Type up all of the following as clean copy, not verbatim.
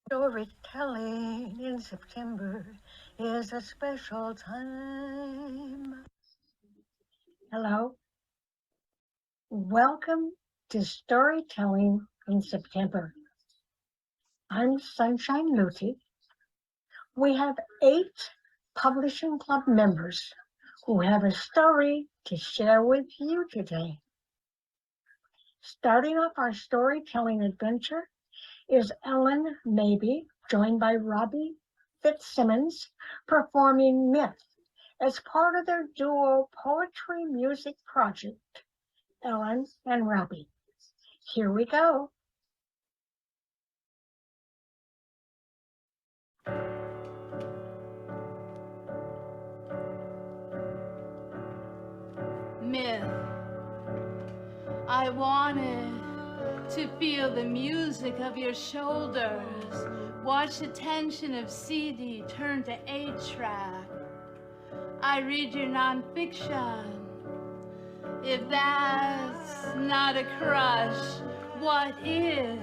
Storytelling in September is a special time. Hello, welcome to Storytelling in September. I'm Sunshine Lutey. We have 8 Publishing Club members who have a story to share with you today. Starting off our storytelling adventure is Ellyn Maybe, joined by Robbie Fitzsimmons, performing Myth as part of their duo poetry music project, Ellyn and Robbie. Here we go. Myth. I wanted to feel the music of your shoulders, watch the tension of CD turn to 8-track. I read your nonfiction. If that's not a crush, what is?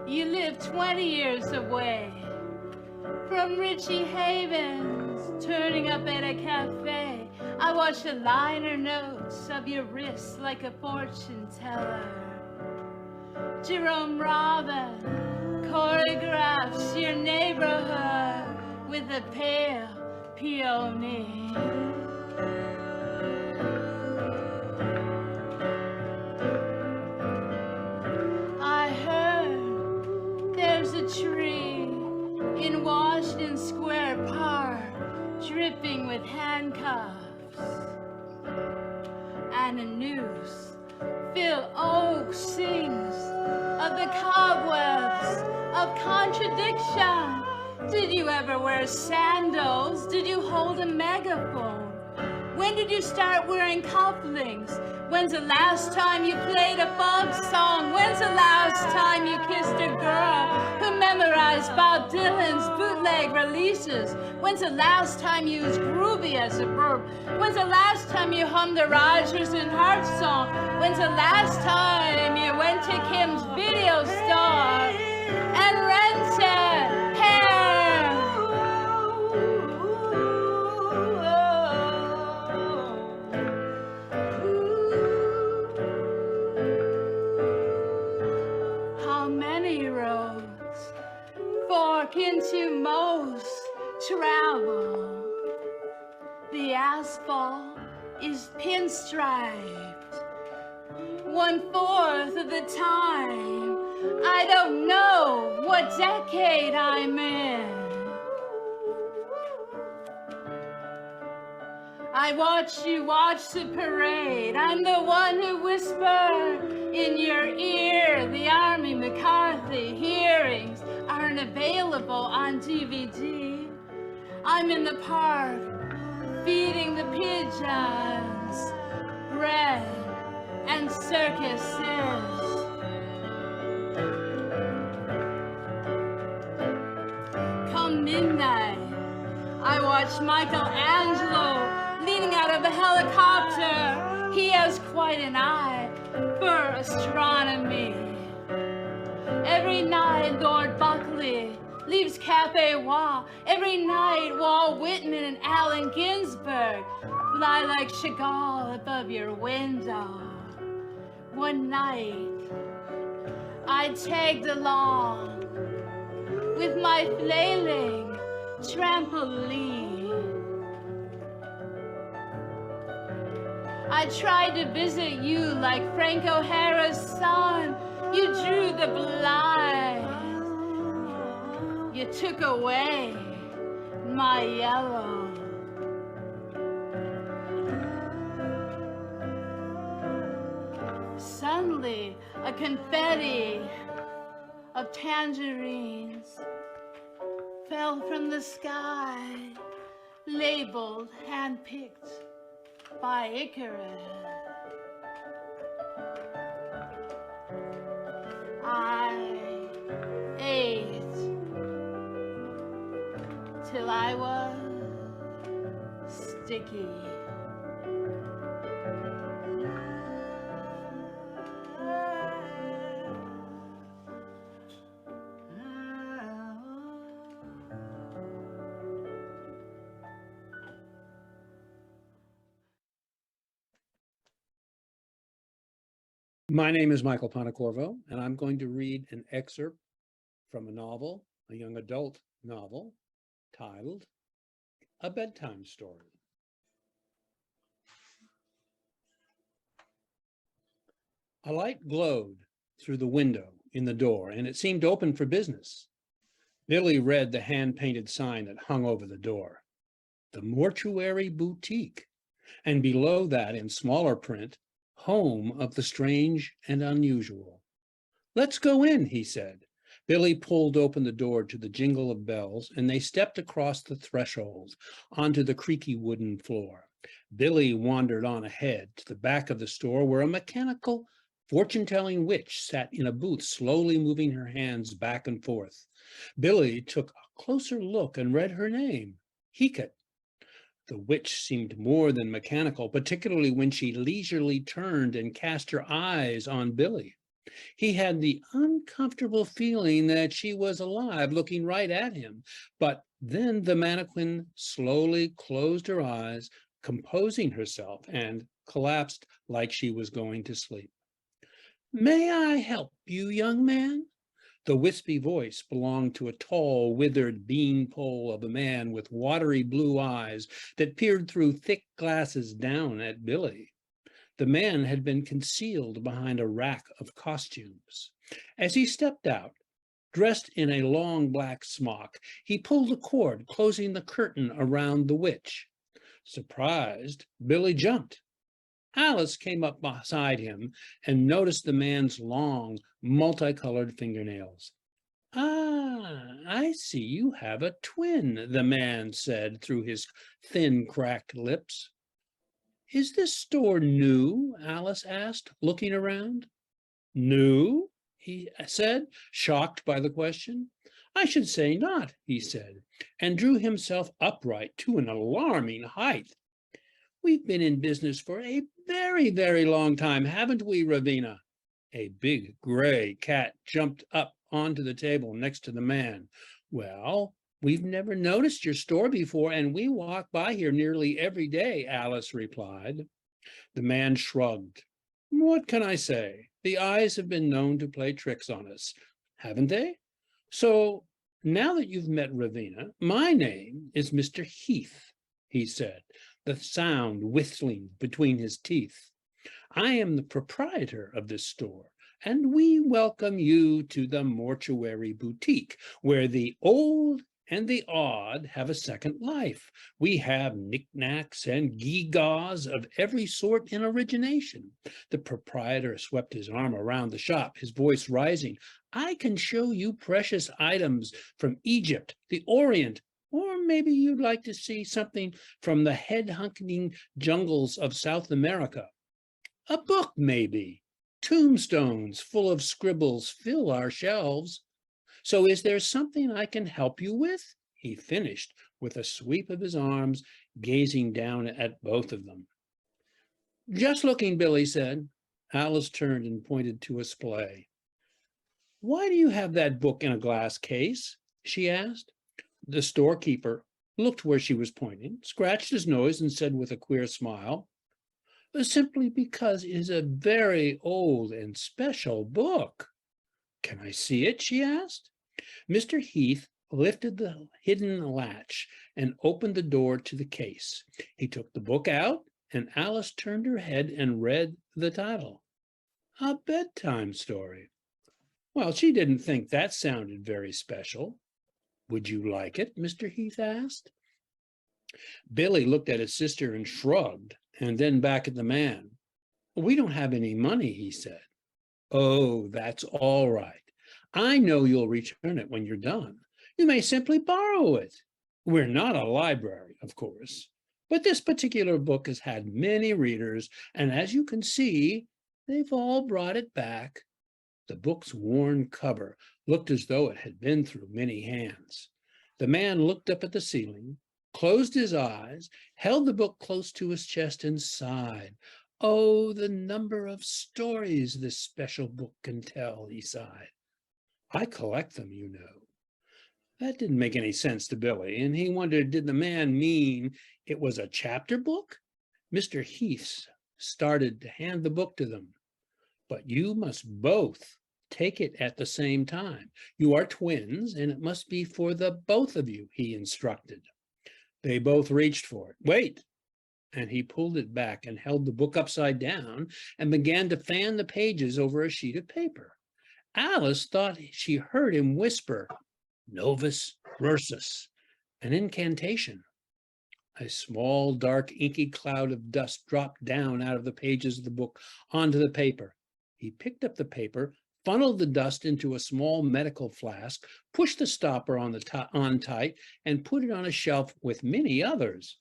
You live 20 years away from Richie Havens, turning up at a cafe. I watch the liner notes of your wrists like a fortune teller. Jerome Robin choreographs your neighborhood with a pale peony. I heard there's a tree in Washington Square Park, dripping with handcuffs and a noose. Phil Oak sings of the cobwebs of contradiction. Did you ever wear sandals? Did you hold a megaphone? When did you start wearing cufflinks? When's the last time you played a folk song? When's the last time you kissed a girl who memorized Bob Dylan's bootleg releases? When's the last time you used groovy as a verb? When's the last time you hummed a Rodgers and Hart song? When's the last time you went to Kim's video store and rented hair? Into most travel. The asphalt is pinstriped. 1/4 of the time, I don't know what decade I'm in. I watch you watch the parade. I'm the one who whispered in your ear. The Army McCarthy hearings aren't available on DVD. I'm in the park feeding the pigeons bread and circuses. Come midnight, I watch Michelangelo leaning out of a helicopter. He has quite an eye for astronomy. Every night, Lord Buckley leaves Cafe Wall. Every night, Walt Whitman and Allen Ginsberg fly like Chagall above your window. One night, I tagged along with my flailing trampoline. I tried to visit you like Frank O'Hara's son. You drew the blind. You took away my yellow. Suddenly, a confetti of tangerines fell from the sky, labeled, handpicked by Icarus. I ate till I was sticky. My name is Michael Pontecorvo, and I'm going to read an excerpt from a novel, a young adult novel, titled A Bedtime Story. A light glowed through the window in the door, and it seemed open for business. Billy read the hand-painted sign that hung over the door, the Mortuary Boutique, and below that, in smaller print, Home of the Strange and Unusual. "Let's go in," he said. Billy pulled open the door to the jingle of bells, and they stepped across the threshold onto the creaky wooden floor. Billy wandered on ahead to the back of the store, where a mechanical fortune-telling witch sat in a booth, slowly moving her hands back and forth. Billy took a closer look and read her name, Hecate. The witch seemed more than mechanical, particularly when she leisurely turned and cast her eyes on Billy. He had the uncomfortable feeling that she was alive, looking right at him. But then the mannequin slowly closed her eyes, composing herself, and collapsed like she was going to sleep. "May I help you, young man?" The wispy voice belonged to a tall, withered beanpole of a man with watery blue eyes that peered through thick glasses down at Billy. The man had been concealed behind a rack of costumes. As he stepped out, dressed in a long black smock, he pulled a cord, closing the curtain around the witch. Surprised, Billy jumped. Alice came up beside him and noticed the man's long, multicolored fingernails. "Ah, I see you have a twin," the man said through his thin, cracked lips. "Is this store new?" Alice asked, looking around. "New?" he said, shocked by the question. "I should say not," he said, and drew himself upright to an alarming height. "We've been in business for a very, very long time, haven't we, Ravenna?" A big gray cat jumped up onto the table next to the man. "Well, we've never noticed your store before, and we walk by here nearly every day," Alice replied. The man shrugged. "What can I say? The eyes have been known to play tricks on us, haven't they? So now that you've met Ravenna, my name is Mr. Heath," he said, the sound whistling between his teeth. "I am the proprietor of this store, and we welcome you to the Mortuary Boutique, where the old and the odd have a second life. We have knickknacks and gewgaws of every sort in origination." The proprietor swept his arm around the shop, his voice rising. "I can show you precious items from Egypt, the Orient, or maybe you'd like to see something from the head-hunting jungles of South America. A book, maybe. Tombstones full of scribbles fill our shelves. So is there something I can help you with?" he finished with a sweep of his arms, gazing down at both of them. "Just looking," Billy said. Alice turned and pointed to a splay. "Why do you have that book in a glass case?" she asked. The storekeeper looked where she was pointing, scratched his nose, and said with a queer smile, "Simply because it is a very old and special book." "Can I see it?" she asked. Mr. Heath lifted the hidden latch and opened the door to the case. He took the book out, and Alice turned her head and read the title, A Bedtime Story. Well, she didn't think that sounded very special. "Would you like it?" Mr. Heath asked. Billy looked at his sister and shrugged, and then back at the man. "We don't have any money," he said. "Oh, that's all right. I know you'll return it when you're done. You may simply borrow it. We're not a library, of course, but this particular book has had many readers, and as you can see, they've all brought it back." The book's worn cover looked as though it had been through many hands. The man looked up at the ceiling, closed his eyes, held the book close to his chest, and sighed. "Oh, the number of stories this special book can tell," he sighed. "I collect them, you know." That didn't make any sense to Billy, and he wondered, did the man mean it was a chapter book? Mr. Heath started to hand the book to them. but you must both take it at the same time. You are twins, and it must be for the both of you, he instructed. They both reached for it. Wait! And he pulled it back and held the book upside down and began to fan the pages over a sheet of paper. Alice thought she heard him whisper, Novus Versus, an incantation. A small, dark, inky cloud of dust dropped down out of the pages of the book onto the paper. He picked up the paper, funneled the dust into a small medical flask, pushed the stopper on tight, and put it on a shelf with many others.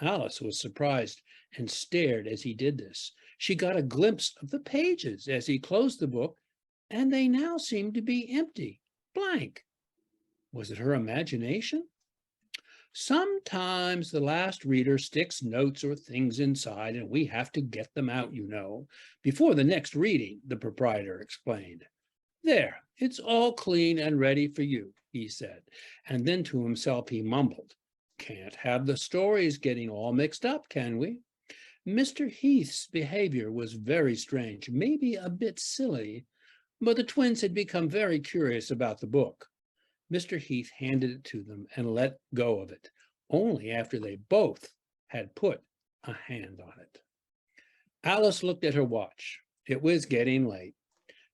Alice was surprised and stared as he did this. She got a glimpse of the pages as he closed the book, and they now seemed to be empty, blank. Was it her imagination? Sometimes the last reader sticks notes or things inside, and we have to get them out, you know, before the next reading, the proprietor explained. There, it's all clean and ready for you, he said, and then to himself he mumbled, can't have the stories getting all mixed up, can we? Mr. Heath's behavior was very strange, maybe a bit silly, but the twins had become very curious about the book. Mr. Heath handed it to them and let go of it, only after they both had put a hand on it. Alice looked at her watch. It was getting late.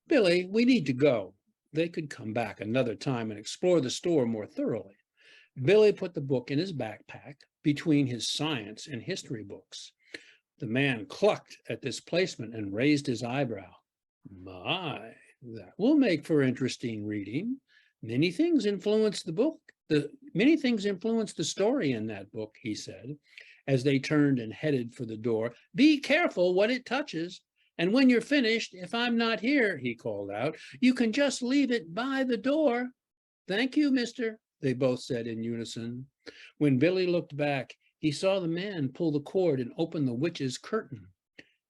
Billy, we need to go. They could come back another time and explore the store more thoroughly. Billy put the book in his backpack between his science and history books. The man clucked at this placement and raised his eyebrow. My, that will make for interesting reading. Many things influence the book. Many things influence the story in that book, he said, as they turned and headed for the door. Be careful what it touches. And when you're finished, if I'm not here, he called out, you can just leave it by the door. Thank you, mister, they both said in unison. When Billy looked back, he saw the man pull the cord and open the witch's curtain.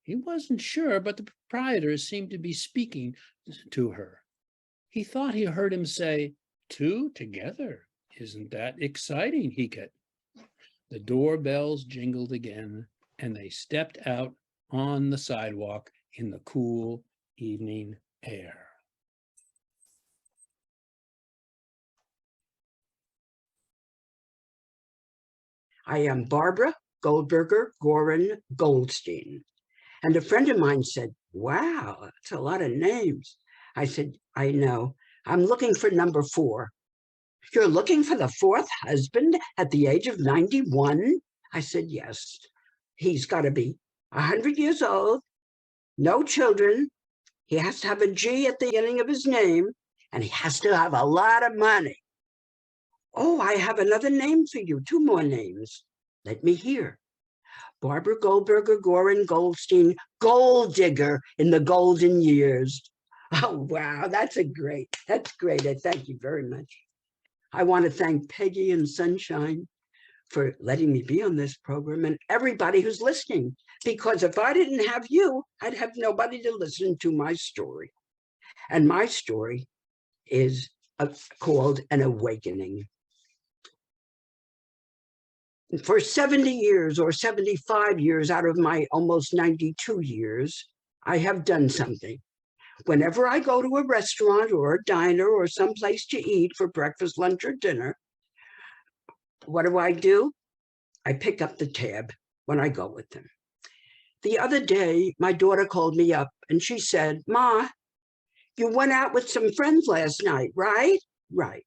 He wasn't sure, but the proprietor seemed to be speaking to her. He thought he heard him say, two together. Isn't that exciting, Heket? The doorbells jingled again, and they stepped out on the sidewalk in the cool evening air. I am Barbara Goldberger Gorin Goldstein. And a friend of mine said, wow, that's a lot of names. I said, I know. I'm looking for number 4. You're looking for the 4th husband at the age of 91? I said, yes. He's got to be 100 years old, no children. He has to have a G at the beginning of his name, and he has to have a lot of money. Oh, I have another name for you, 2 more names. Let me hear. Barbara Goldberger Gorin Goldstein, gold digger in the golden years. Oh, wow, that's great. I thank you very much. I want to thank Peggy and Sunshine for letting me be on this program and everybody who's listening, because if I didn't have you, I'd have nobody to listen to my story. And my story is called An Awakening. For 70 years or 75 years out of my almost 92 years, I have done something. Whenever I go to a restaurant or a diner or someplace to eat for breakfast, lunch, or dinner, what do? I pick up the tab when I go with them. The other day, my daughter called me up and she said, Ma, you went out with some friends last night, right? Right.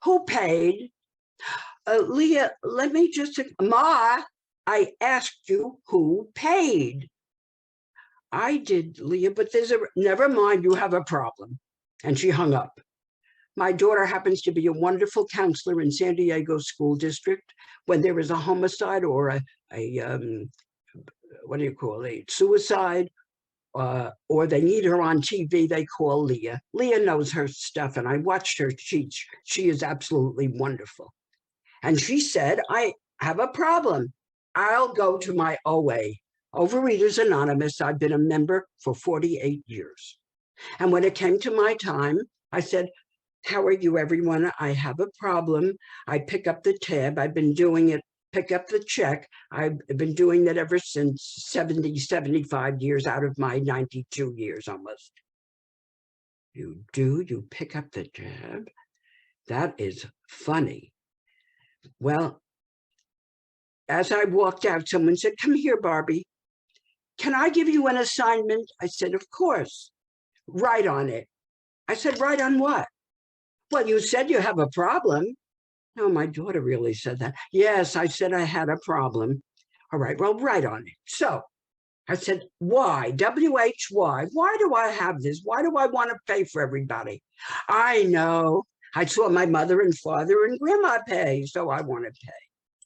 Who paid? Leah, let me just, Ma, I asked you who paid. I did, Leah, but never mind, you have a problem. And she hung up. My daughter happens to be a wonderful counselor in San Diego School District. When there is a homicide or a suicide, or they need her on TV, they call Leah. Leah knows her stuff, and I watched her teach. She is absolutely wonderful. And she said, I have a problem. I'll go to my OA, Overeaters Anonymous. I've been a member for 48 years. And when it came to my time, I said, how are you, everyone? I have a problem. I pick up the tab. I've been doing it pick up the check. I've been doing that ever since 70, 75 years out of my 92 years almost. You pick up the tab? That is funny. Well, as I walked out, someone said, "Come here, Barbie. Can I give you an assignment?" I said, "Of course." "Write on it." I said, "Write on what?" "Well, you said you have a problem." No, my daughter really said that. "Yes, I said I had a problem." "All right, well, write on it." So I said, "Why? WHY? Why do I have this? Why do I want to pay for everybody?" "I know. I saw my mother and father and grandma pay, so I want to pay."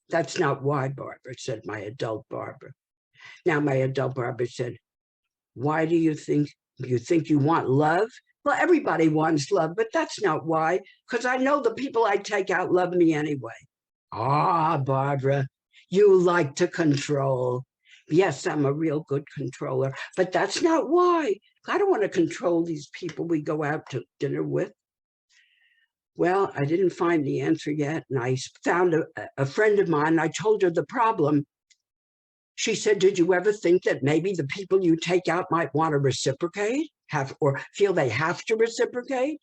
"That's not why, Barbara," said my adult Barbara. Now my adult Barbara said, "Why do you think you want love?" "Well, everybody wants love, but that's not why, because I know the people I take out love me anyway." "Ah, Barbara, you like to control." "Yes, I'm a real good controller, but that's not why. I don't want to control these people we go out to dinner with." Well, I didn't find the answer yet, and I found a friend of mine. I told her the problem. She said, "Did you ever think that maybe the people you take out might want to reciprocate, or feel they have to reciprocate?"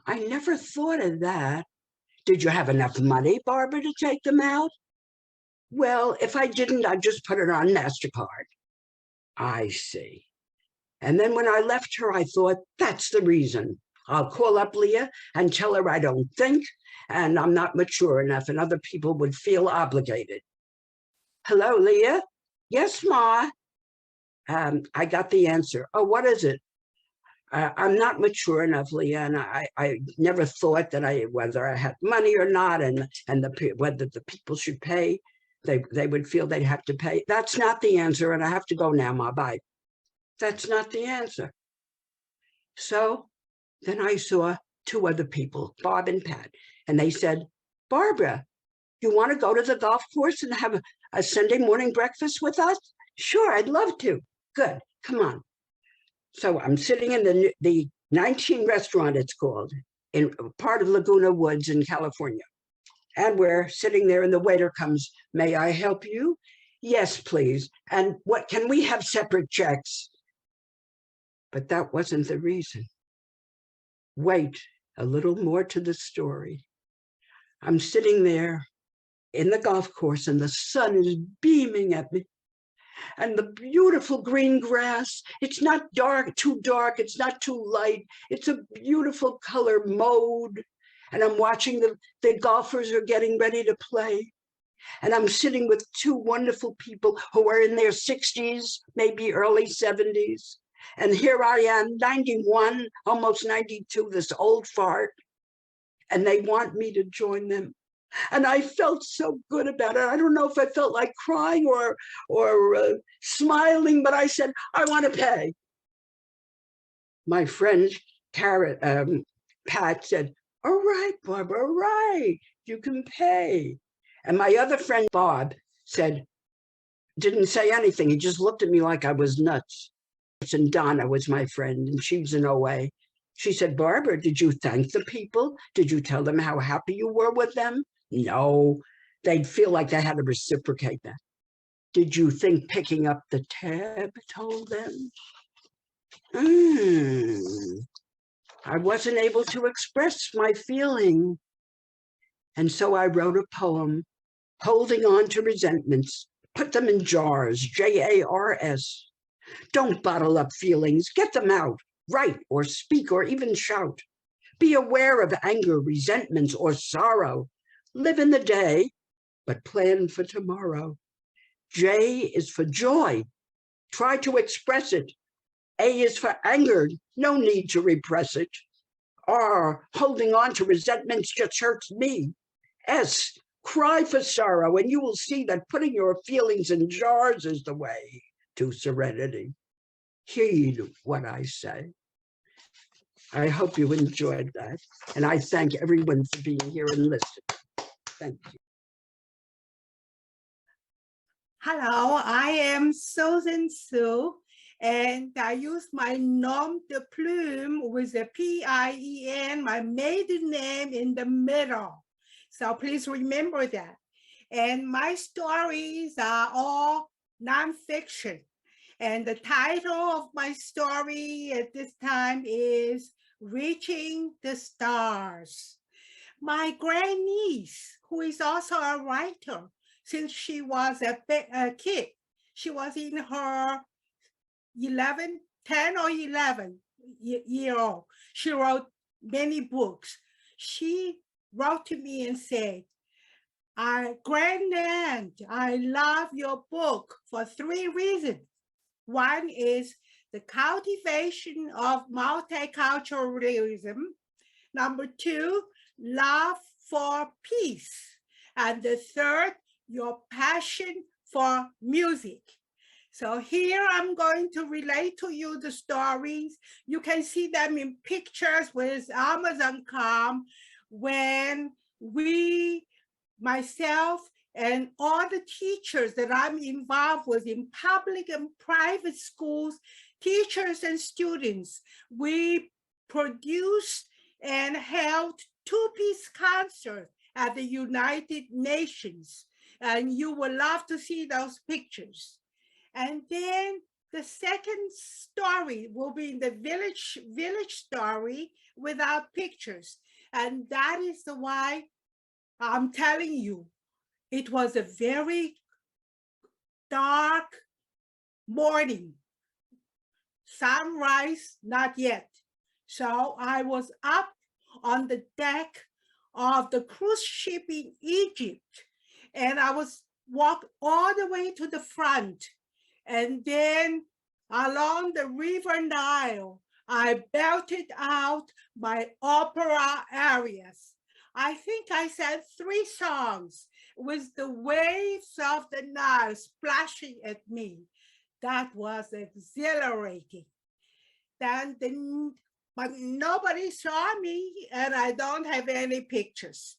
I never thought of that. "Did you have enough money, Barbara, to take them out?" "Well, if I didn't, I'd just put it on MasterCard." "I see." And then when I left her, I thought, that's the reason. I'll call up Leah and tell her I don't think, and I'm not mature enough, and other people would feel obligated. "Hello, Leah?" "Yes, Ma." I got the answer. "Oh, what is it?" "I'm not mature enough, Leah, and I never thought that whether I had money or not, and whether the people should pay, they would feel they'd have to pay." "That's not the answer, and I have to go now, Ma. Bye." "That's not the answer." So then I saw two other people, Bob and Pat, and they said, "Barbara, you want to go to the golf course and have a Sunday morning breakfast with us?" "Sure, I'd love to." "Good, come on." So I'm sitting in the 19 restaurant, it's called, in part of Laguna Woods in California. And we're sitting there and the waiter comes, "May I help you?" "Yes, please. And what, can we have separate checks?" But that wasn't the reason. Wait, a little more to the story. I'm sitting there in the golf course and the sun is beaming at me. And the beautiful green grass, it's not too dark, it's not too light. It's a beautiful color mode. And I'm watching the golfers are getting ready to play. And I'm sitting with two wonderful people who are in their 60s, maybe early 70s. And here I am, 91, almost 92, this old fart. And they want me to join them. And I felt so good about it. I don't know if I felt like crying or smiling, but I said, "I want to pay." My friend Pat said, "All right, Barbara, all right, you can pay." And my other friend Bob didn't say anything. He just looked at me like I was nuts. And Donna was my friend, and she was in OA. She said, "Barbara, did you thank the people? Did you tell them how happy you were with them?" "No, they'd feel like they had to reciprocate that." "Did you think picking up the tab told them?" I wasn't able to express my feeling. And so I wrote a poem, Holding On to Resentments. Put them in jars, JARS. Don't bottle up feelings, get them out. Write or speak or even shout. Be aware of anger, resentments, or sorrow. Live in the day, but plan for tomorrow. J is for joy. Try to express it. A is for anger. No need to repress it. R, holding on to resentments just hurts me. S, cry for sorrow, and you will see that putting your feelings in jars is the way to serenity. Heed what I say. I hope you enjoyed that. And I thank everyone for being here and listening. Thank you. Hello, I am Susan Sue, and I use my nom de plume with a PIEN, my maiden name in the middle. So please remember that. and my stories are all nonfiction. And the title of my story at this time is Reaching the Stars. My grandniece, who is also a writer, since she was a kid, she was in her 10 or 11 year old. She wrote many books. She wrote to me and said, Grandaunt, I love your book for 3 reasons. One is the cultivation of multiculturalism. Number 2, love for peace. And the third, your passion for music. So here I'm going to relate to you the stories. You can see them in pictures with Amazon.com when myself and all the teachers that I'm involved with in public and private schools, teachers and students, we produced and held 2-piece concerts at the United Nations. And you will love to see those pictures. And then the second story will be in the village story without pictures. And that is why I'm telling you, it was a very dark morning. Sunrise, not yet. So I was up on the deck of the cruise ship in Egypt, and I was walked all the way to the front. And then along the River Nile, I belted out my opera arias. I think I sang 3 songs with the waves of the Nile splashing at me. That was exhilarating. But nobody saw me, and I don't have any pictures.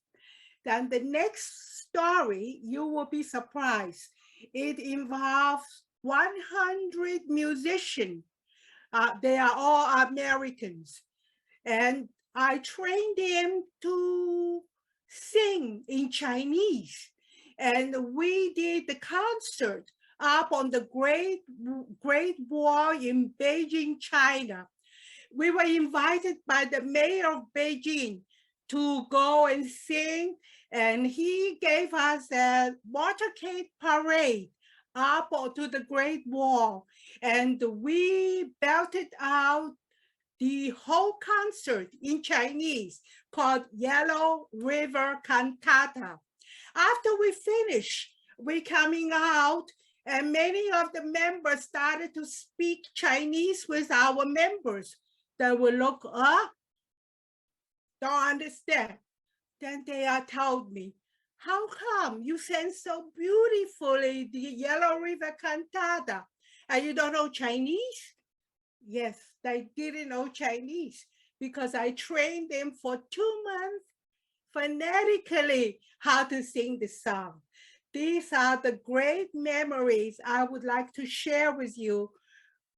Then the next story, you will be surprised. It involves 100 musicians. They are all Americans. And I trained them to sing in Chinese. And we did the concert up on the Great Wall in Beijing, China. We were invited by the mayor of Beijing to go and sing, and he gave us a motorcade parade up onto the Great Wall, and we belted out the whole concert in Chinese called Yellow River Cantata. After we finished, we coming out, and many of the members started to speak Chinese with our members. They will look up, don't understand. Then they told me, how come you sang so beautifully the Yellow River Cantata and you don't know Chinese? Yes, they didn't know Chinese because I trained them for 2 months phonetically how to sing the song. These are the great memories I would like to share with you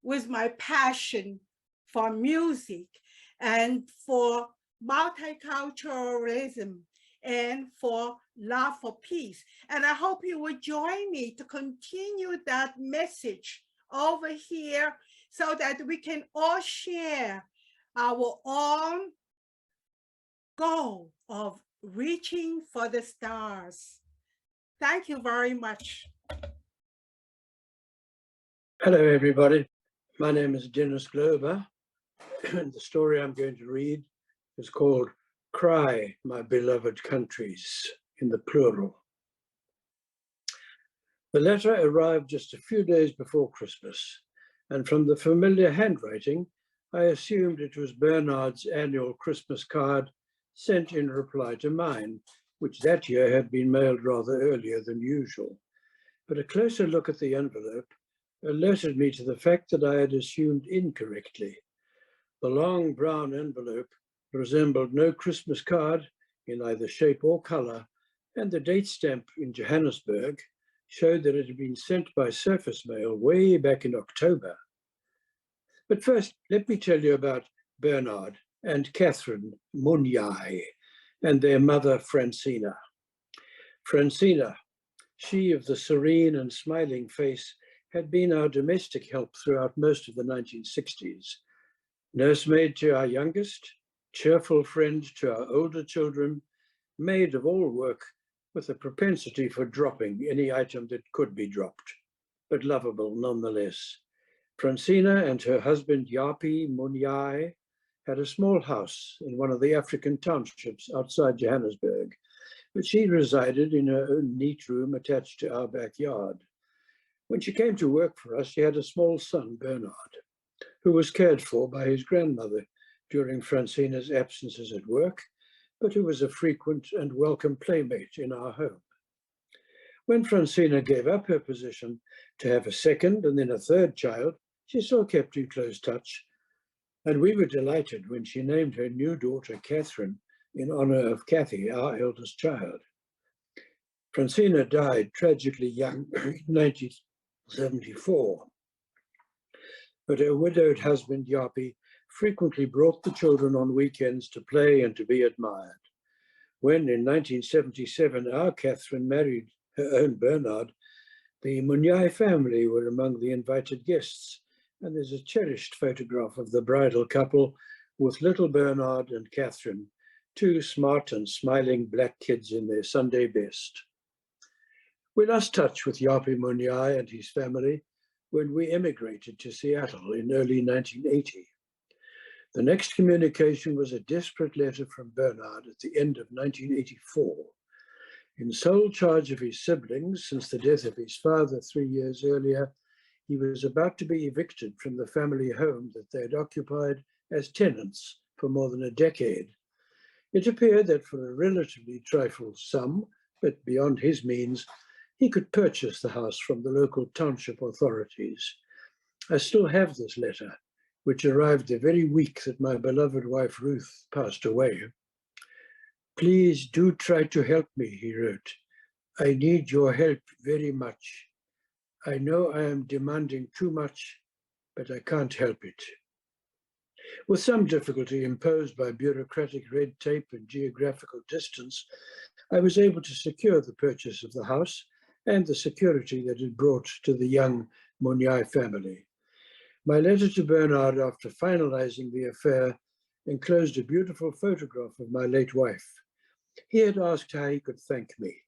with my passion for music and for multiculturalism and for love for peace. And I hope you will join me to continue that message over here so that we can all share our own goal of reaching for the stars. Thank you very much. Hello, everybody. My name is Dennis Glauber, and the story I'm going to read is called Cry, My Beloved Countries, in the plural. The letter arrived just a few days before Christmas, and from the familiar handwriting, I assumed it was Bernard's annual Christmas card sent in reply to mine, which that year had been mailed rather earlier than usual. But a closer look at the envelope alerted me to the fact that I had assumed incorrectly. The long brown envelope resembled no Christmas card in either shape or color, and the date stamp in Johannesburg showed that it had been sent by surface mail way back in October. But first, let me tell you about Bernard and Catherine Munyai and their mother, Francina. Francina She of the serene and smiling face had been our domestic help throughout most of the 1960s. Nursemaid to our youngest, cheerful friend to our older children, maid of all work with a propensity for dropping any item that could be dropped, but lovable nonetheless. Francina and her husband Yapi Munyai had a small house in one of the African townships outside Johannesburg, but she resided in her own neat room attached to our backyard. When she came to work for us, she had a small son, Bernard, who was cared for by his grandmother during Francina's absences at work, but who was a frequent and welcome playmate in our home. When Francina gave up her position to have a second and then a third child, she still kept in close touch, and we were delighted when she named her new daughter, Catherine, in honor of Kathy, our eldest child. Francina died tragically young in 1974, but her widowed husband, Yapi, frequently brought the children on weekends to play and to be admired. When in 1977 our Catherine married her own Bernard, the Munyai family were among the invited guests, and there's a cherished photograph of the bridal couple with little Bernard and Catherine, two smart and smiling black kids in their Sunday best. We lost touch with Yapi Munyai and his family when we emigrated to Seattle in early 1980. The next communication was a desperate letter from Bernard at the end of 1984. In sole charge of his siblings since the death of his father 3 years earlier, he was about to be evicted from the family home that they had occupied as tenants for more than a decade. It appeared that for a relatively trifling sum, but beyond his means, he could purchase the house from the local township authorities. I still have this letter, which arrived the very week that my beloved wife Ruth passed away. "Please do try to help me," he wrote. "I need your help very much. I know I am demanding too much, but I can't help it." With some difficulty imposed by bureaucratic red tape and geographical distance, I was able to secure the purchase of the house and the security that it brought to the young Munyai family. My letter to Bernard after finalizing the affair enclosed a beautiful photograph of my late wife. He had asked how he could thank me,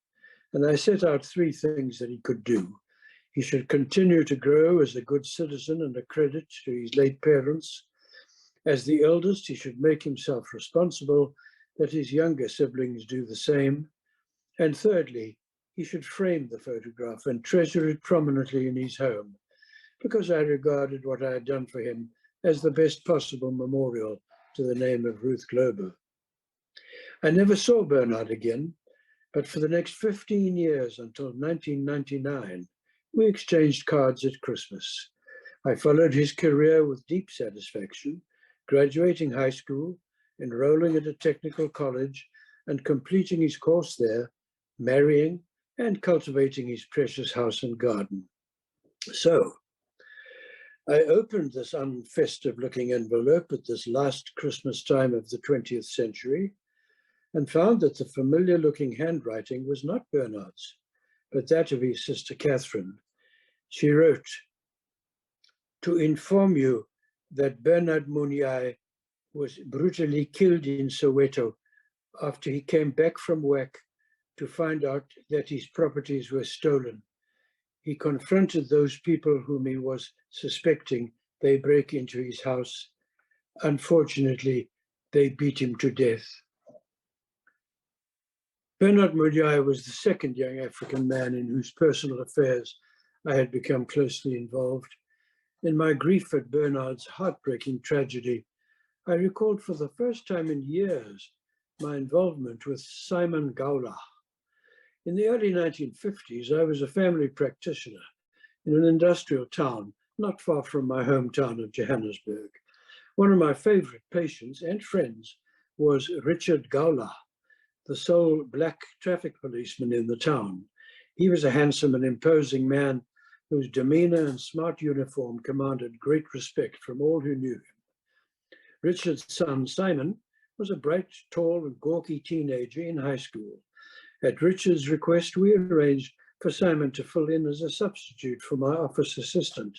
and I set out 3 things that he could do. He should continue to grow as a good citizen and a credit to his late parents. As the eldest, he should make himself responsible that his younger siblings do the same. And thirdly, he should frame the photograph and treasure it prominently in his home, because I regarded what I had done for him as the best possible memorial to the name of Ruth Glauber. I never saw Bernard again, but for the next 15 years until 1999, we exchanged cards at Christmas. I followed his career with deep satisfaction, graduating high school, enrolling at a technical college, and completing his course there, marrying, and cultivating his precious house and garden. So, I opened this unfestive-looking envelope at this last Christmas time of the 20th century and found that the familiar-looking handwriting was not Bernard's, but that of his sister Catherine. She wrote, "To inform you that Bernard Munyai was brutally killed in Soweto after he came back from work to find out that his properties were stolen. He confronted those people whom he was suspecting they break into his house. Unfortunately, they beat him to death." Bernard Munyai was the second young African man in whose personal affairs I had become closely involved. In my grief at Bernard's heartbreaking tragedy, I recalled for the first time in years my involvement with Simon Garle. In the early 1950s, I was a family practitioner in an industrial town not far from my hometown of Johannesburg. One of my favorite patients and friends was Richard Garle, the sole black traffic policeman in the town. He was a handsome and imposing man whose demeanor and smart uniform commanded great respect from all who knew him. Richard's son, Simon, was a bright, tall, and gawky teenager in high school. At Richard's request, we arranged for Simon to fill in as a substitute for my office assistant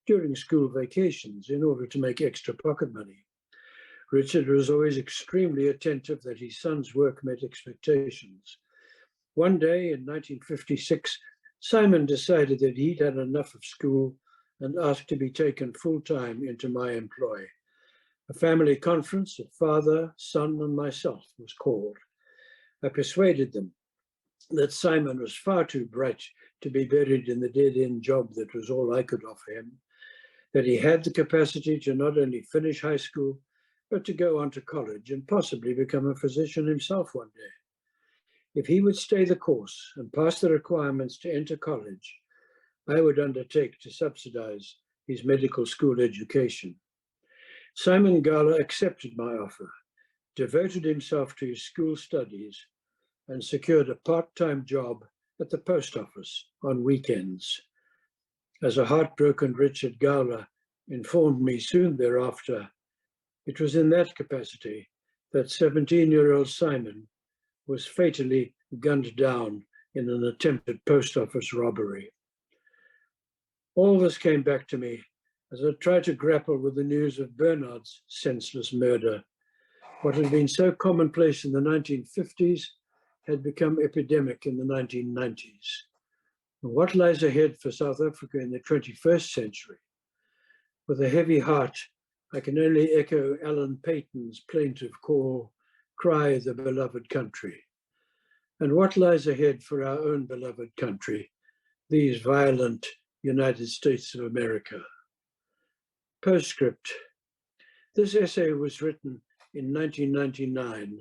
during school vacations in order to make extra pocket money. Richard was always extremely attentive that his son's work met expectations. One day in 1956, Simon decided that he'd had enough of school and asked to be taken full-time into my employ. A family conference of father, son, and myself was called. I persuaded them that Simon was far too bright to be buried in the dead-end job that was all I could offer him, that he had the capacity to not only finish high school, but to go on to college and possibly become a physician himself one day. If he would stay the course and pass the requirements to enter college, I would undertake to subsidize his medical school education. Simon Garle accepted my offer, devoted himself to his school studies, and secured a part-time job at the post office on weekends. As a heartbroken Richard Garle informed me soon thereafter, it was in that capacity that 17-year-old Simon was fatally gunned down in an attempted post office robbery. All this came back to me as I tried to grapple with the news of Bernard's senseless murder. What had been so commonplace in the 1950s had become epidemic in the 1990s. And what lies ahead for South Africa in the 21st century? With a heavy heart, I can only echo Alan Paton's plaintive call, "Cry the beloved country." And what lies ahead for our own beloved country, these violent United States of America? Postscript. This essay was written in 1999.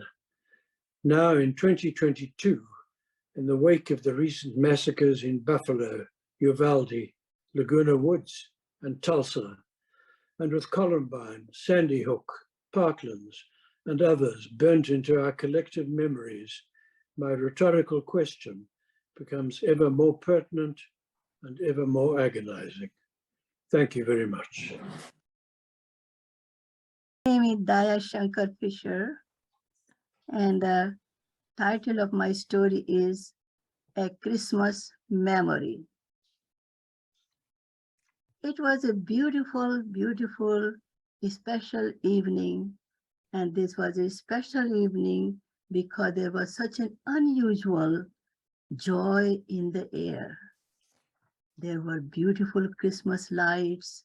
Now in 2022, in the wake of the recent massacres in Buffalo, Uvalde, Laguna Woods, and Tulsa, and with Columbine, Sandy Hook, Parklands, and others burnt into our collective memories, my rhetorical question becomes ever more pertinent and ever more agonizing. Thank you very much. My name is Daya Shankar-Fischer, and the title of my story is A Christmas Memory. It was a beautiful, beautiful, special evening, and this was a special evening because there was such an unusual joy in the air. There were beautiful Christmas lights,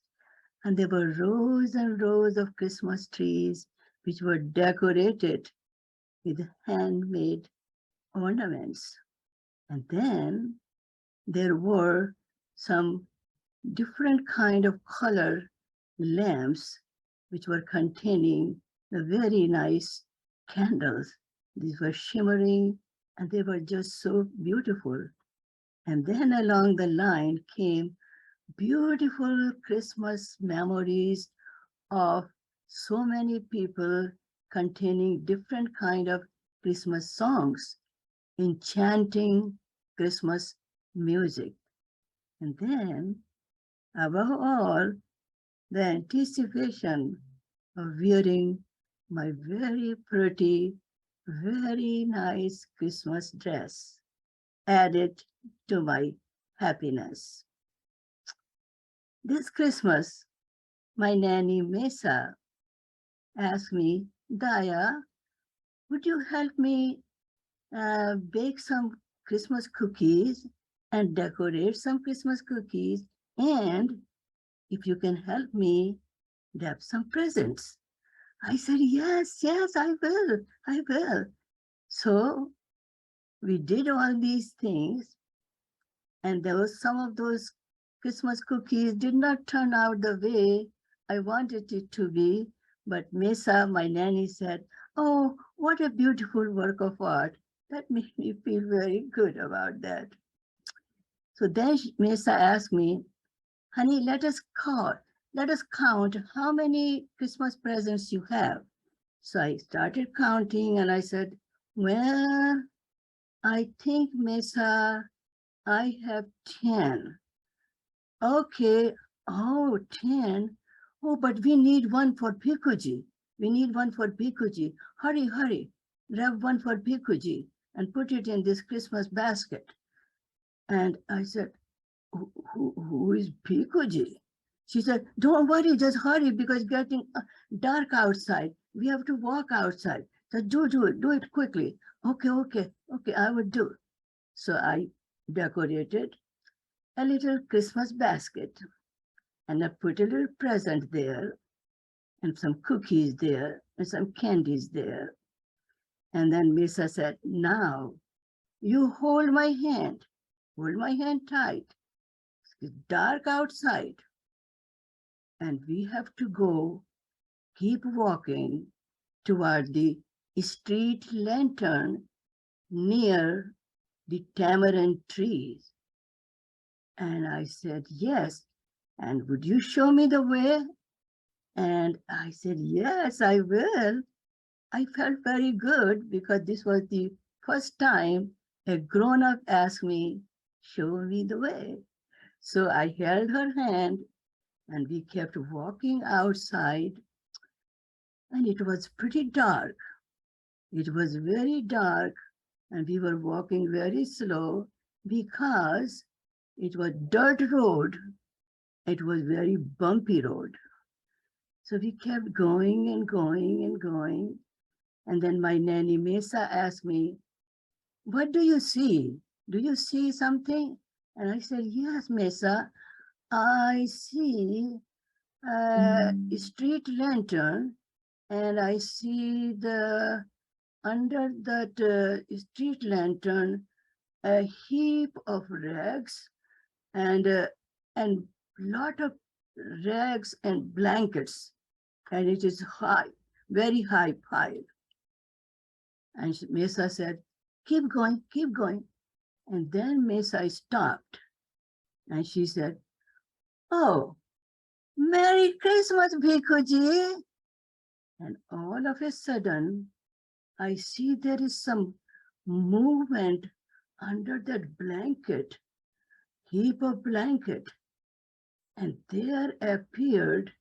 and there were rows and rows of Christmas trees which were decorated with handmade ornaments. And then there were some different kind of color lamps which were containing the very nice candles. These were shimmering and they were just so beautiful. And then along the line came beautiful Christmas memories of so many people containing different kind of Christmas songs, enchanting Christmas music. And then, above all, the anticipation of wearing my very pretty, very nice Christmas dress added to my happiness. This Christmas, my nanny Mesa asked me, "Daya, would you help me bake some Christmas cookies and decorate some Christmas cookies? And if you can help me wrap some presents." I said, yes, I will. So we did all these things, and there was some of those Christmas cookies did not turn out the way I wanted it to be, but Mesa, my nanny, said, "Oh, what a beautiful work of art." That made me feel very good about that. So then Mesa asked me, "Honey, let us count how many Christmas presents you have." So I started counting and I said, "Well, I think, Mesa, I have 10. Okay, oh, 10. Oh, but we need one for Pikuji. Hurry, grab one for Pikuji and put it in this Christmas basket." And I said, who is Pikuji? She said, don't worry, just hurry because it's getting dark outside. We have to walk outside. So do it quickly. Okay, I will do. So I decorated a little Christmas basket and I put a little present there and some cookies there and some candies there. And then Misa said, now you hold my hand tight. It's dark outside. And we have to keep walking toward the street lantern near the tamarind trees. And I said, yes. And would you show me the way? And I said, yes, I will. I felt very good because this was the first time a grown-up asked me, show me the way. So I held her hand and we kept walking outside and it was pretty dark. It was very dark and we were walking very slow because it was dirt road. It was very bumpy road. So we kept going and going and going. And then my nanny Mesa asked me, what do you see? Do you see something? And I said, yes, Mesa, I see a street lantern and I see under that street lantern, a heap of rags and lot of rags and blankets. And it is high, very high pile. And Mesa said, keep going. And then Mesa stopped and she said, oh, Merry Christmas, Bhikuji. And all of a sudden, I see there is some movement under that blanket, heap of blanket. And there appeared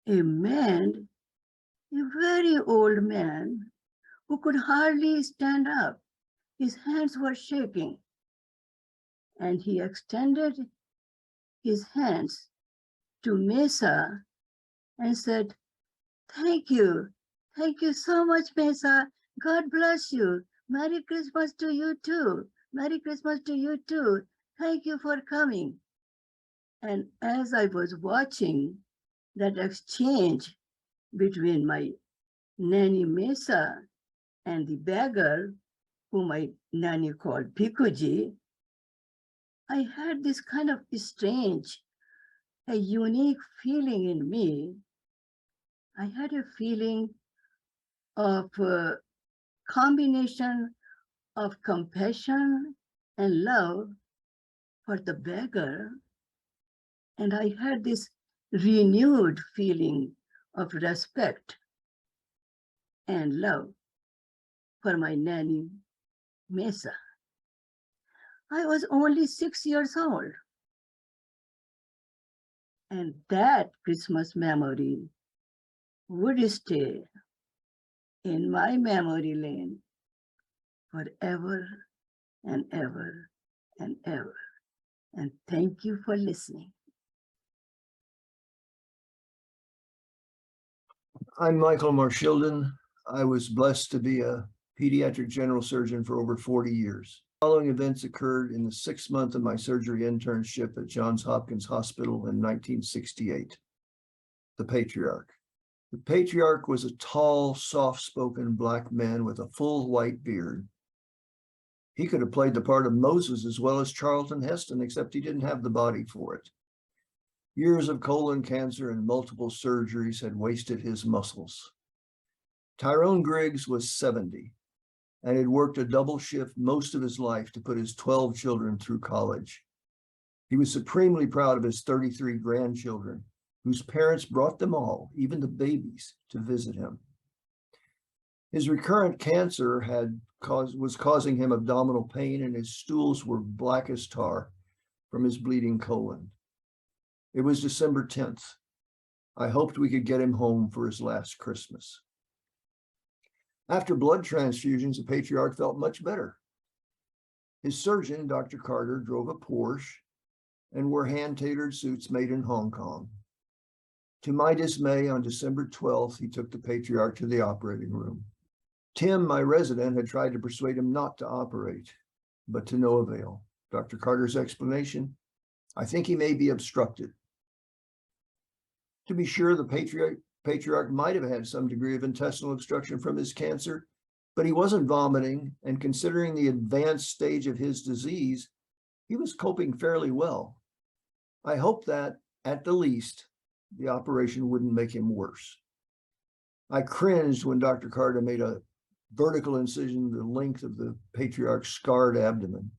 a man, a very old man, who could hardly stand up. His hands were shaking. And he extended his hands to Mesa and said, thank you so much, Mesa. God bless you. Merry Christmas to you too. Merry Christmas to you too. Thank you for coming. And as I was watching that exchange between my nanny Mesa and the beggar, whom my nanny called Pikuji, I had this kind of strange, a unique feeling in me. I had a feeling of a combination of compassion and love for the beggar. And I had this renewed feeling of respect and love for my nanny, Mesa. I was only 6 years old. And that Christmas memory would stay in my memory lane forever and ever and ever. And thank you for listening. I'm Michael Marchildon. I was blessed to be a pediatric general surgeon for over 40 years. Following events occurred in the 6th month of my surgery internship at Johns Hopkins Hospital in 1968. The Patriarch. The Patriarch was a tall, soft-spoken black man with a full white beard. He could have played the part of Moses as well as Charlton Heston, except he didn't have the body for it. Years of colon cancer and multiple surgeries had wasted his muscles. Tyrone Griggs was 70 and had worked a double shift most of his life to put his 12 children through college. He was supremely proud of his 33 grandchildren, whose parents brought them all, even the babies, to visit him. His recurrent cancer was causing him abdominal pain, and his stools were black as tar from his bleeding colon. It was December 10th. I hoped we could get him home for his last Christmas. After blood transfusions, the Patriarch felt much better. His surgeon, Dr. Carter, drove a Porsche and wore hand-tailored suits made in Hong Kong. To my dismay, on December 12th, he took the Patriarch to the operating room. Tim, my resident, had tried to persuade him not to operate, but to no avail. Dr. Carter's explanation, I think he may be obstructed. To be sure, the Patriarch might have had some degree of intestinal obstruction from his cancer, but he wasn't vomiting, and considering the advanced stage of his disease, he was coping fairly well. I hope that, at the least, the operation wouldn't make him worse. I cringed when Dr. Carter made a vertical incision the length of the Patriarch's scarred abdomen.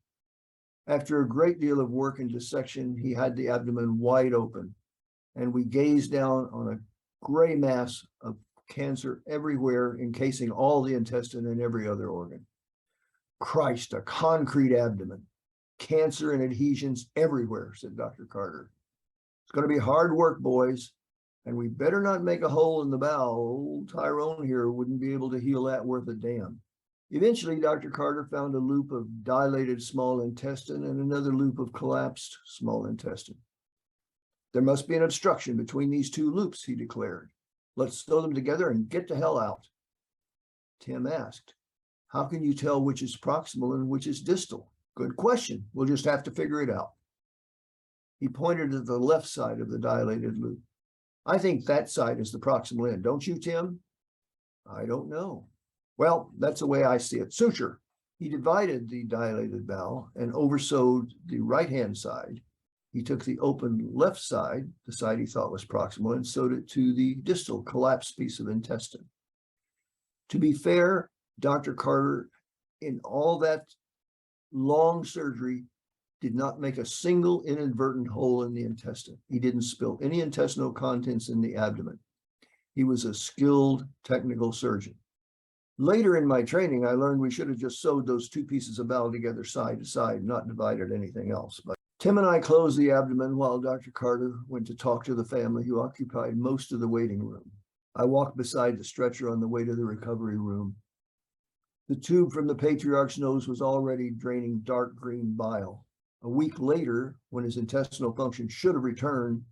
After a great deal of work and dissection, he had the abdomen wide open, and we gazed down on a gray mass of cancer everywhere, encasing all the intestine and every other organ. Christ, a concrete abdomen, cancer and adhesions everywhere, said Dr. Carter. It's going to be hard work, boys, and we better not make a hole in the bowel. Old Tyrone here wouldn't be able to heal that worth a damn. Eventually, Dr. Carter found a loop of dilated small intestine and another loop of collapsed small intestine. There must be an obstruction between these two loops, he declared. Let's sew them together and get the hell out. Tim asked, how can you tell which is proximal and which is distal? Good question. We'll just have to figure it out. He pointed to the left side of the dilated loop. I think that side is the proximal end, don't you, Tim? I don't know. Well, that's the way I see it. Suture. He divided the dilated bowel and oversewed the right-hand side. He took the open left side, the side he thought was proximal, and sewed it to the distal collapsed piece of intestine. To be fair, Dr. Carter, in all that long surgery, did not make a single inadvertent hole in the intestine. He didn't spill any intestinal contents in the abdomen. He was a skilled technical surgeon. Later in my training, I learned we should have just sewed those two pieces of bowel together side to side, not divided anything else. But Tim and I closed the abdomen while Dr. Carter went to talk to the family who occupied most of the waiting room. I walked beside the stretcher on the way to the recovery room. The tube from the Patriarch's nose was already draining dark green bile. A week later, when his intestinal function should have returned,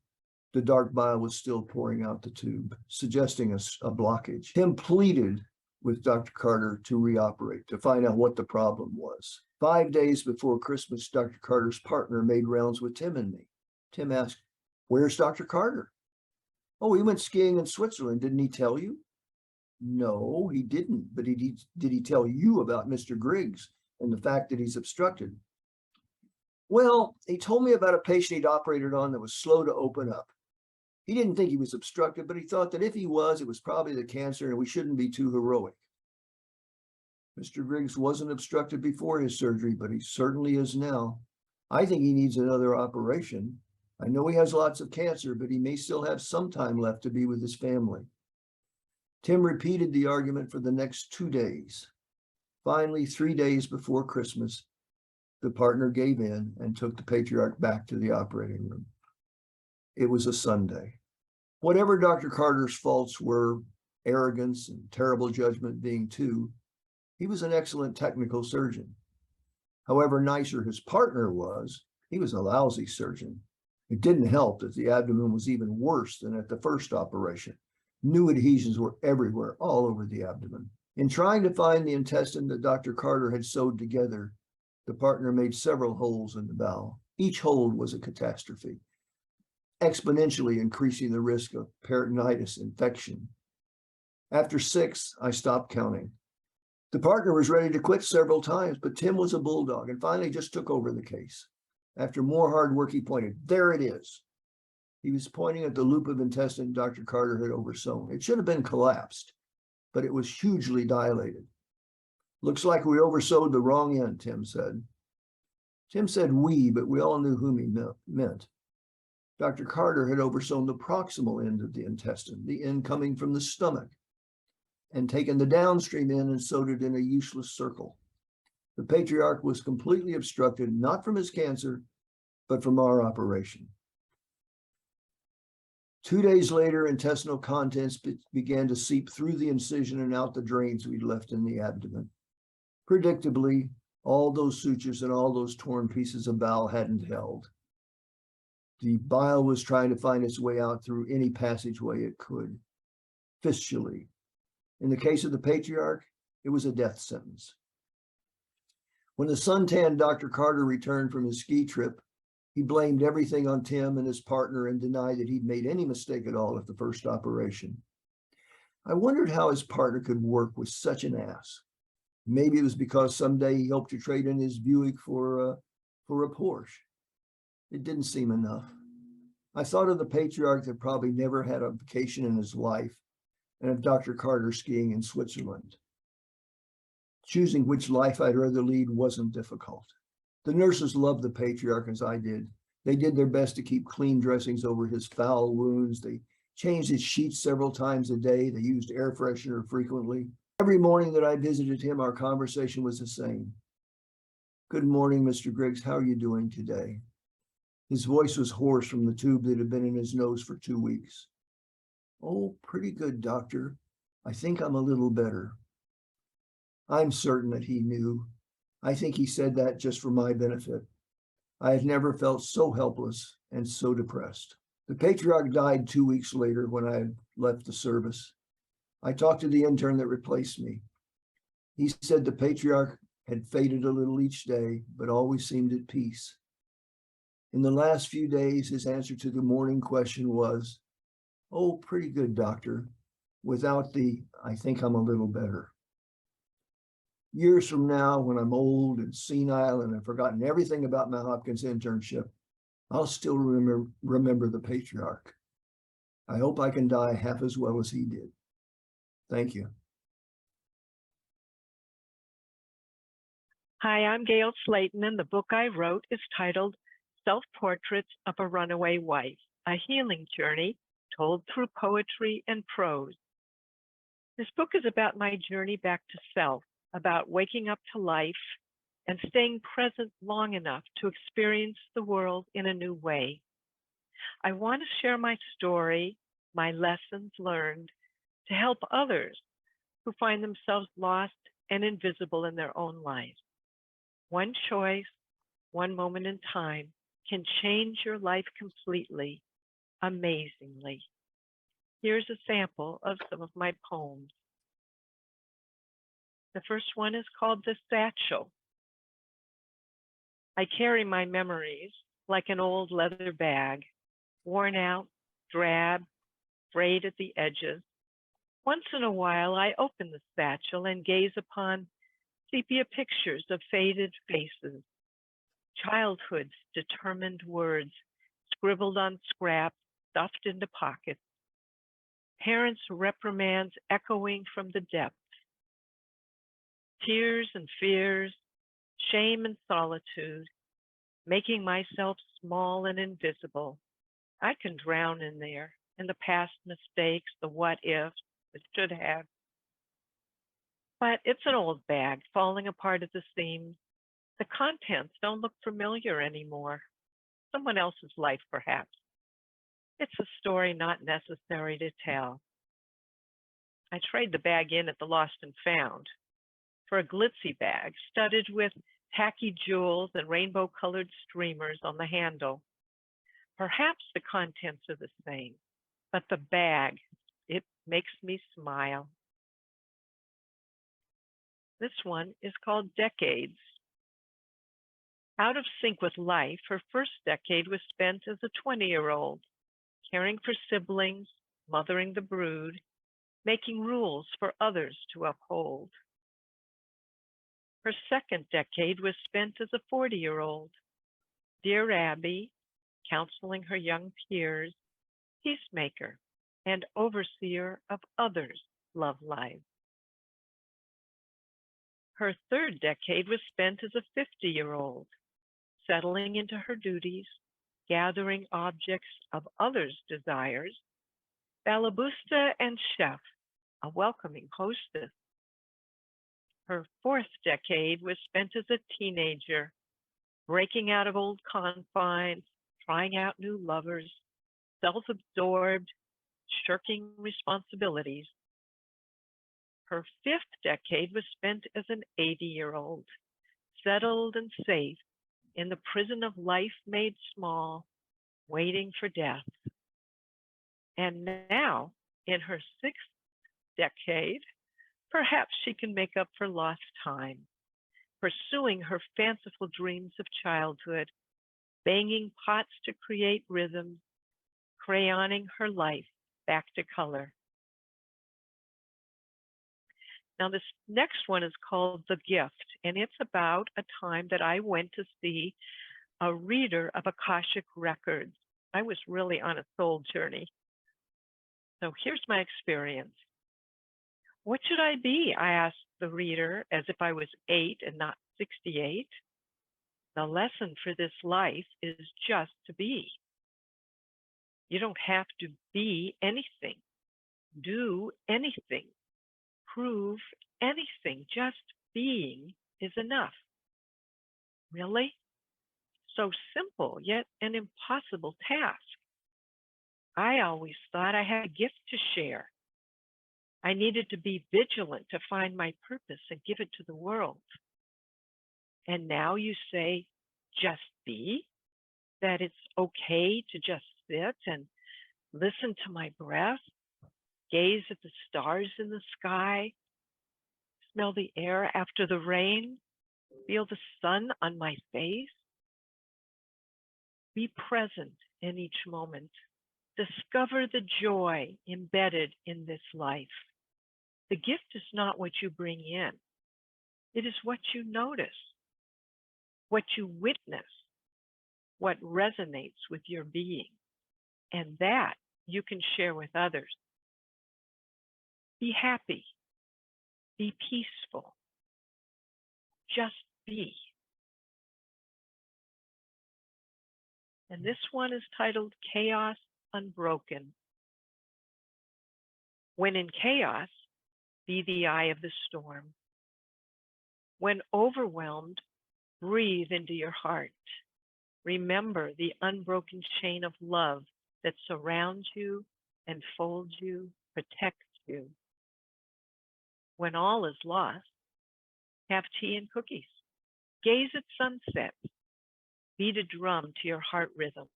the dark bile was still pouring out the tube, suggesting a blockage. Tim pleaded with Dr. Carter to reoperate, to find out what the problem was. 5 days before Christmas, Dr. Carter's partner made rounds with Tim and me. Tim asked, where's Dr. Carter? Oh, he went skiing in Switzerland. Didn't he tell you? No, he didn't. But did he tell you about Mr. Griggs and the fact that he's obstructed? Well, he told me about a patient he'd operated on that was slow to open up. He didn't think he was obstructed, but he thought that if he was, it was probably the cancer and we shouldn't be too heroic. Mr. Griggs wasn't obstructed before his surgery, but he certainly is now. I think he needs another operation. I know he has lots of cancer, but he may still have some time left to be with his family. Tim repeated the argument for the next 2 days. Finally, 3 days before Christmas, the partner gave in and took the Patriarch back to the operating room. It was a Sunday. Whatever Dr. Carter's faults were, arrogance and terrible judgment being two, he was an excellent technical surgeon. However nicer his partner was, he was a lousy surgeon. It didn't help that the abdomen was even worse than at the first operation. New adhesions were everywhere, all over the abdomen. In trying to find the intestine that Dr. Carter had sewed together, the partner made several holes in the bowel. Each hole was a catastrophe, exponentially increasing the risk of peritonitis infection. After 6, I stopped counting. The partner was ready to quit several times, but Tim was a bulldog and finally just took over the case. After more hard work, he pointed, there it is. He was pointing at the loop of intestine Dr. Carter had oversewn. It should have been collapsed, but it was hugely dilated. Looks like we oversewed the wrong end, Tim said. Tim said we, but we all knew whom he meant. Dr. Carter had oversewn the proximal end of the intestine, the end coming from the stomach, and taken the downstream end and sewed it in a useless circle. The Patriarch was completely obstructed, not from his cancer, but from our operation. 2 days later, intestinal contents began to seep through the incision and out the drains we'd left in the abdomen. Predictably, All those sutures and all those torn pieces of bowel hadn't held. The bile was trying to find its way out through any passageway it could, fistulae. In the case of the Patriarch, it was a death sentence. When the suntanned Dr. Carter returned from his ski trip, he blamed everything on Tim and his partner and denied that he'd made any mistake at all at the first operation. I wondered how his partner could work with such an ass. Maybe it was because someday he hoped to trade in his Buick for a Porsche. It didn't seem enough. I thought of the Patriarch that probably never had a vacation in his life, and of Dr. Carter skiing in Switzerland. Choosing which life I'd rather lead wasn't difficult. The nurses loved the Patriarch as I did. They did their best to keep clean dressings over his foul wounds. They changed his sheets several times a day. They used air freshener frequently. Every morning that I visited him, our conversation was the same. "Good morning, Mr. Griggs. How are you doing today?" His voice was hoarse from the tube that had been in his nose for 2 weeks. "Oh, pretty good, doctor. I think I'm a little better." I'm certain that he knew. I think he said that just for my benefit. I have never felt so helpless and so depressed. The Patriarch died 2 weeks later when I had left the service. I talked to the intern that replaced me. He said the Patriarch had faded a little each day, but always seemed at peace. In the last few days, his answer to the morning question was, "Oh, pretty good, doctor," without the "I think I'm a little better." Years from now, when I'm old and senile and I've forgotten everything about my Hopkins internship, I'll still remember the Patriarch. I hope I can die half as well as he did. Thank you. Hi, I'm Gail Slaten, and the book I wrote is titled Self-Portraits of a Runaway Wife, a Healing Journey Told Through Poetry and Prose. This book is about my journey back to self, about waking up to life and staying present long enough to experience the world in a new way. I want to share my story, my lessons learned, to help others who find themselves lost and invisible in their own lives. One choice, one moment in time can change your life completely, amazingly. Here's a sample of some of my poems. The first one is called The Satchel. I carry my memories like an old leather bag, worn out, drab, frayed at the edges. Once in a while, I open the satchel and gaze upon sepia pictures of faded faces, childhood's determined words scribbled on scraps, stuffed into pockets, parents' reprimands echoing from the depths, tears and fears, shame and solitude, making myself small and invisible. I can drown in there, in the past mistakes, the what ifs, the should have. But it's an old bag falling apart at the seams. The contents don't look familiar anymore. Someone else's life, perhaps. It's a story not necessary to tell. I trade the bag in at the Lost and Found for a glitzy bag studded with tacky jewels and rainbow-colored streamers on the handle. Perhaps the contents are the same, but the bag, it makes me smile. This one is called Decades. Out of sync with life, her first decade was spent as a 20-year-old, caring for siblings, mothering the brood, making rules for others to uphold. Her second decade was spent as a 40-year-old, Dear Abby, counseling her young peers, peacemaker, and overseer of others' love lives. Her third decade was spent as a 50-year-old, settling into her duties, gathering objects of others' desires, Balabusta and chef, a welcoming hostess. Her fourth decade was spent as a teenager, breaking out of old confines, trying out new lovers, self-absorbed, shirking responsibilities. Her fifth decade was spent as an 80-year-old, settled and safe in the prison of life made small, waiting for death. And now, in her 6th decade, perhaps she can make up for lost time, pursuing her fanciful dreams of childhood, banging pots to create rhythms, crayoning her life back to color. Now, this next one is called The Gift, and it's about a time that I went to see a reader of Akashic Records. I was really on a soul journey. So here's my experience. What should I be? I asked the reader as if I was 8 and not 68. The lesson for this life is just to be. You don't have to be anything, do anything, prove anything. Just being is enough. Really? So simple, yet an impossible task. I always thought I had a gift to share. I needed to be vigilant to find my purpose and give it to the world. And now you say, just be, that it's okay to just sit and listen to my breath, gaze at the stars in the sky, smell the air after the rain, feel the sun on my face. Be present in each moment. Discover the joy embedded in this life. The gift is not what you bring in. It is what you notice, what you witness, what resonates with your being, and that you can share with others. Be happy. Be peaceful. Just be. And this one is titled Chaos Unbroken. When in chaos, be the eye of the storm. When overwhelmed, breathe into your heart. Remember the unbroken chain of love that surrounds you, enfolds you, protects you. When all is lost, have tea and cookies. Gaze at sunset. Beat a drum to your heart rhythm.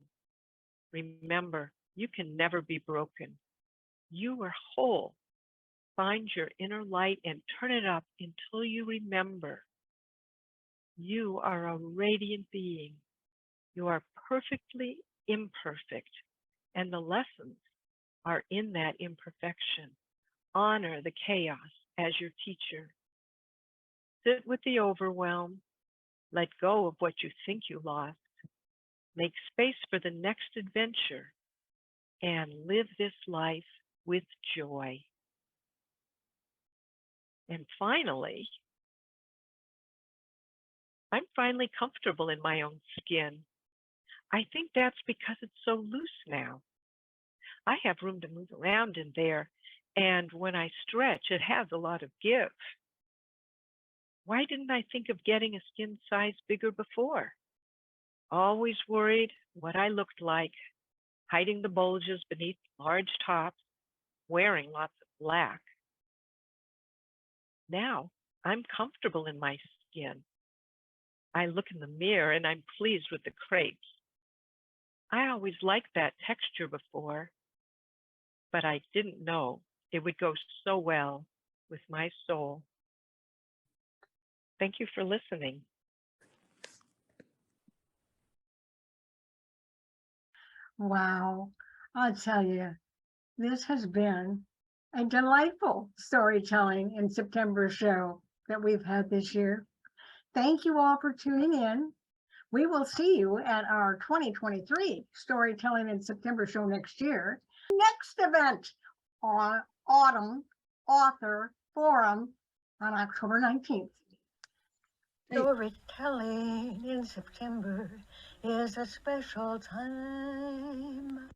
Remember, you can never be broken. You are whole. Find your inner light and turn it up until you remember. You are a radiant being. You are perfectly imperfect, and the lessons are in that imperfection. Honor the chaos as your teacher. Sit with the overwhelm. Let go of what you think you lost. Make space for the next adventure and live this life with joy. And finally, I'm finally comfortable in my own skin. I think that's because it's so loose now. I have room to move around in there, and when I stretch, it has a lot of give. Why didn't I think of getting a skin size bigger before? Always worried what I looked like, hiding the bulges beneath large tops, wearing lots of black. Now I'm comfortable in my skin. I look in the mirror and I'm pleased with the crepes. I always liked that texture before, but I didn't know it would go so well with my soul. Thank you for listening. Wow, I'll tell you, this has been a delightful storytelling in September show that we've had this year. Thank you all for tuning in. We will see you at our 2023 Storytelling in September show next year. Next event on Autumn Author Forum on October 19th. Storytelling in September is a special time.